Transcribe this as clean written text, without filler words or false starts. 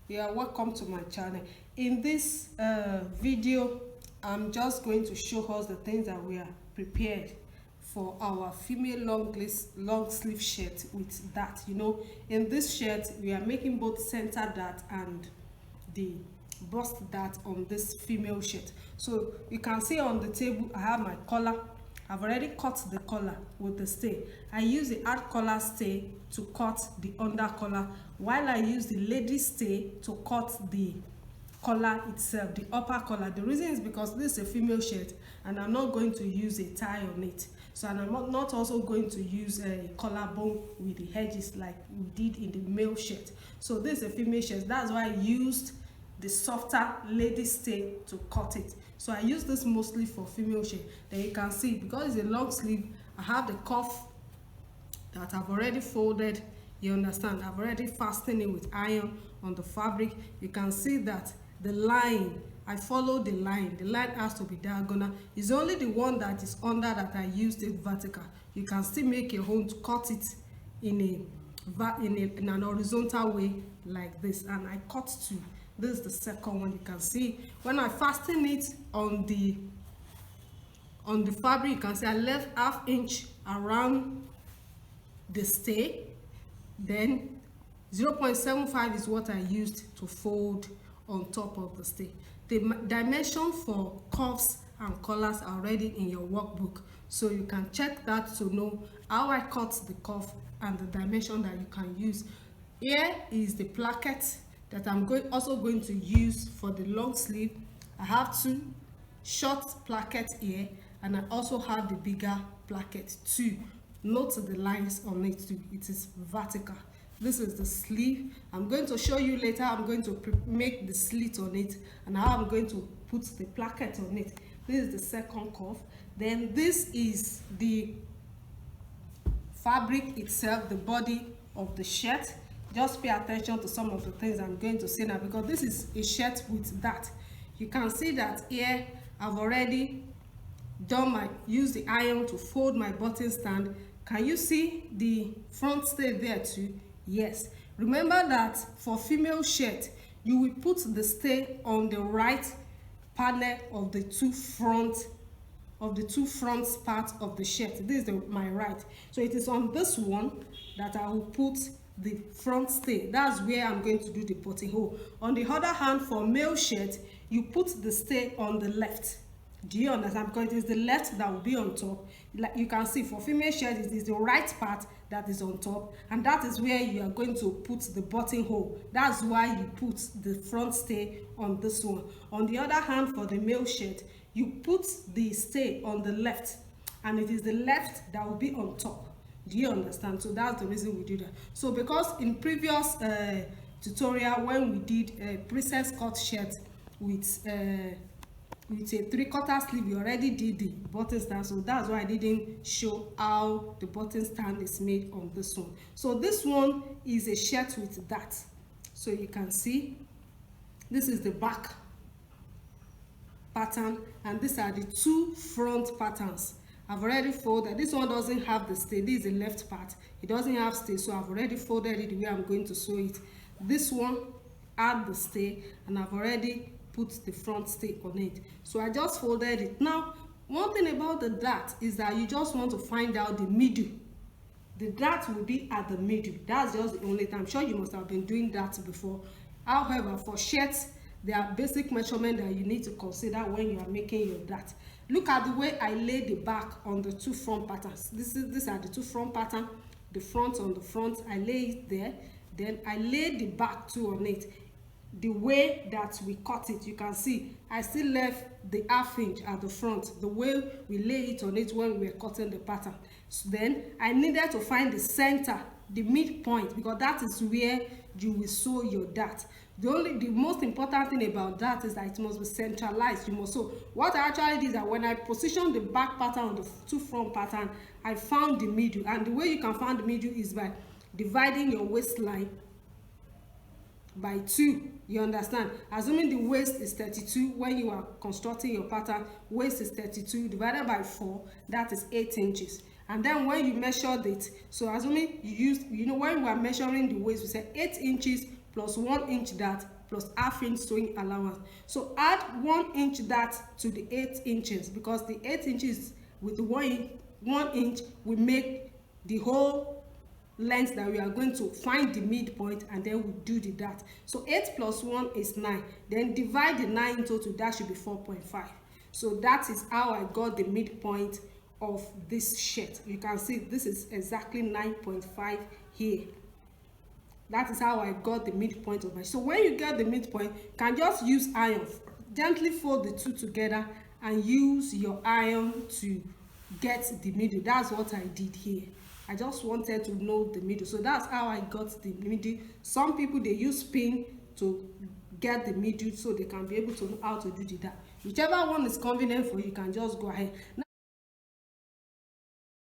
Yeah, welcome to my channel. In this video, I'm just going to show us the things that we are prepared for our female long sleeve shirt with that. In this shirt we are making both center dart and the bust dart on this female shirt. So you can see on the table I have my collar. I've already cut the collar with the stay. I use the hard collar stay to cut the under collar, while I use the lady stay to cut the collar itself, the upper collar. The reason is because this is a female shirt and I'm not going to use a tie on it. So and I'm not also going to use a collarbone with the edges like we did in the male shirt. So this is a female shirt. That's why I used the softer lady stay to cut it. So I use this mostly for female shirt. Then you can see, because it's a long sleeve, I have the cuff that I've already folded. You understand, I've already fastened it with iron on the fabric. You can see that the line, I follow the line has to be diagonal. It's only the one that is under that I used it vertical. You can still make your own to cut it in an horizontal way like this, and I cut two. This is the second one. You can see when I fasten it on the fabric, you can see I left ½ inch around the stay, then 0.75 is what I used to fold on top of the stay. The dimension for cuffs and collars are already in your workbook, so you can check that to know how I cut the cuff and the dimension that you can use. Here is the placket that I'm also going to use for the long sleeve. I have two short plackets here, and I also have the bigger placket too. Note the lines on it too. It is vertical. This is the sleeve. I'm going to show you later. I'm going to make the slit on it and how I'm going to put the placket on it. This is the second cuff. Then this is the fabric itself, the body of the shirt. Just pay attention to some of the things I'm going to say now, because this is a shirt with that. You can see that here I've already use the iron to fold my button stand. Can you see the front stay there too? Yes. Remember that for female shirt, you will put the stay on the right panel of the two front parts of the shirt. This is my right. So it is on this one that I will put the front stay. That's where I'm going to do the buttonhole. On the other hand, for male shirt, you put the stay on the left. Do you understand? Because it is the left that will be on top. Like you can see, for female shirt, it is the right part that is on top, and that is where you are going to put the buttonhole. That's why you put the front stay on this one. On the other hand, for the male shirt, you put the stay on the left, and it is the left that will be on top. Do you understand? So that's the reason we do that. So because in previous tutorial, when we did a princess cut shirt with a 3/4 sleeve, we already did the button stand, so that's why I didn't show how the button stand is made on this one. So this one is a shirt with that. So you can see this is the back pattern, and these are the two front patterns. I've already folded. This one doesn't have the stay. This is the left part. It doesn't have stay, so I've already folded it the way I'm going to sew it. This one add the stay, and I've already put the front stay on it. So I just folded it. Now, one thing about the dart is that you just want to find out the middle. The dart will be at the middle. That's just the only time. I'm sure you must have been doing that before. However, for shirts, there are basic measurements that you need to consider when you are making your dart. Look at the way I lay the back on the two front patterns. These are the two front patterns. The front on the front, I lay it there. Then I lay the back too on it. The way that we cut it, you can see I still left the ½ inch at the front, the way we lay it on it when we were cutting the pattern. So then I needed to find the center, the midpoint, because that is where you will sew your dart. The most important thing about that is that it must be centralized. You must sew. What I actually did is that when I positioned the back pattern on the two front pattern, I found the middle, and the way you can find the middle is by dividing your waistline by 2. You understand? Assuming the waist is 32, when you are constructing your pattern, waist is 32 divided by 4, that is 8 inches. And then when you measured it, so assuming you used, when we are measuring the waist, we say 8 inches plus 1 inch, that plus ½ inch sewing allowance. So add 1 inch that to the 8 inches, because the 8 inches with 1 inch will make the whole length that we are going to find the midpoint, and then we do the dart. So 8 plus 1 is 9. Then divide the 9 into 2, that should be 4.5. So that is how I got the midpoint of this shirt. You can see this is exactly 9.5 here. That is how I got the midpoint of my. So when you get the midpoint, you can just use iron. Gently fold the two together and use your iron to get the middle. That's what I did here. I just wanted to know the middle. So that's how I got the middle. Some people, they use pin to get the middle so they can be able to know how to do that. Whichever one is convenient for you, you can just go ahead. Now,